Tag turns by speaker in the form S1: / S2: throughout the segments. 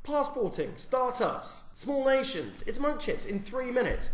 S1: Passporting, startups, small nations. It's Monkchips in 3 minutes.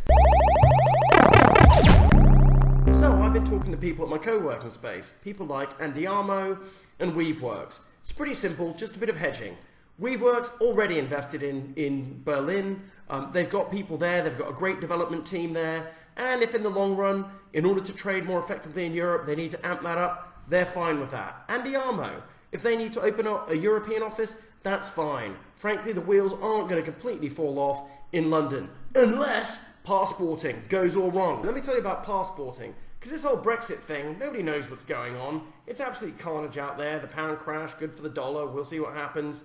S1: So I've been talking to people at my co-working space, people like Andiamo and Weaveworks. It's pretty simple, just a bit of hedging. Weaveworks already invested in Berlin. They've got people there, they've got a great development team there, and if in the long run, in order to trade more effectively in Europe, they need to amp that up, they're fine with that. Andiamo, if they need to open up a European office, that's fine. Frankly, the wheels aren't going to completely fall off in London, unless passporting goes all wrong. Let me tell you about passporting, because this whole Brexit thing, nobody knows what's going on. It's absolute carnage out there. The pound crash, good for the dollar, we'll see what happens.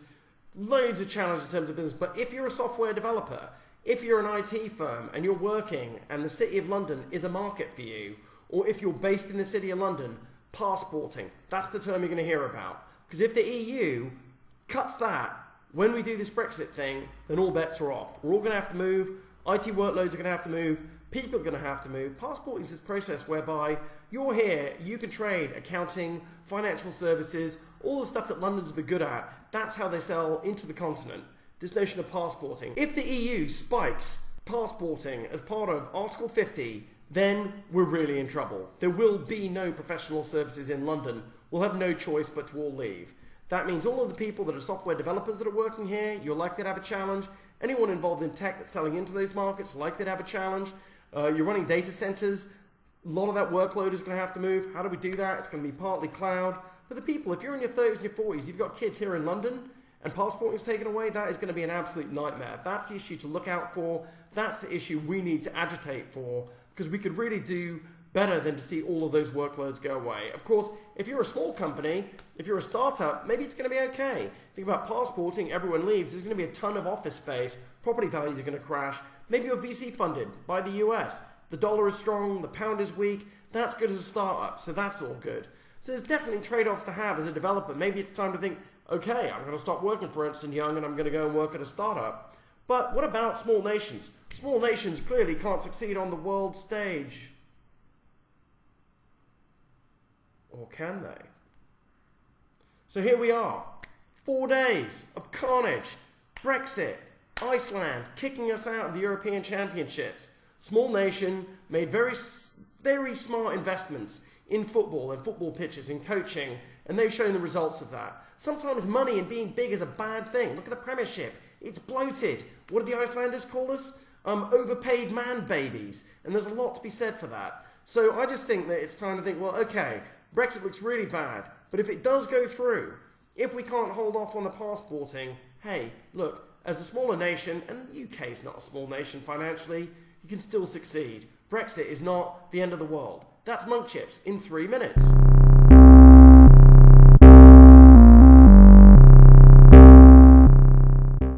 S1: Loads of challenges in terms of business, but if you're a software developer, if you're an IT firm and you're working and the City of London is a market for you, or if you're based in the City of London, passporting, that's the term you're going to hear about. Because if the EU cuts that when we do this Brexit thing, then all bets are off. We're all going to have to move, IT workloads are going to have to move, people are going to have to move. Passporting is this process whereby you're here, you can trade accounting, financial services, all the stuff that London's been good at. That's how they sell into the continent. This notion of passporting. If the EU spikes passporting as part of Article 50, then we're really in trouble. There will be no professional services in London. We'll have no choice but to all leave. That means all of the people that are software developers that are working here, you're likely to have a challenge. Anyone involved in tech that's selling into those markets, likely to have a challenge. You're running data centers. A lot of that workload is going to have to move. How do we do that? It's going to be partly cloud. But the people, if you're in your 30s and your 40s, you've got kids here in London, and passporting is taken away, that is going to be an absolute nightmare. That's the issue to look out for. That's the issue we need to agitate for, because we could really do better than to see all of those workloads go away. Of course, if you're a small company, if you're a startup, maybe it's going to be okay. Think about passporting, everyone leaves, there's going to be a ton of office space, property values are going to crash. Maybe you're VC funded by the US. The dollar is strong, the pound is weak. That's good as a startup, so that's all good. So there's definitely trade-offs to have as a developer. Maybe it's time to think, okay, I'm going to stop working for Ernst & Young and I'm going to go and work at a startup. But what about small nations? Small nations clearly can't succeed on the world stage. Or can they? So here we are. 4 days of carnage. Brexit. Iceland kicking us out of the European Championships. Small nation made very smart investments in football and football pitches and coaching, and they've shown the results of that. Sometimes money and being big is a bad thing. Look at the Premiership. It's bloated. What do the Icelanders call us? Overpaid man babies. And there's a lot to be said for that. So I just think that it's time to think, well, okay, Brexit looks really bad, but if it does go through, if we can't hold off on the passporting, hey, look, as a smaller nation, and the UK is not a small nation financially, you can still succeed. Brexit is not the end of the world. That's Monkchips in 3 minutes.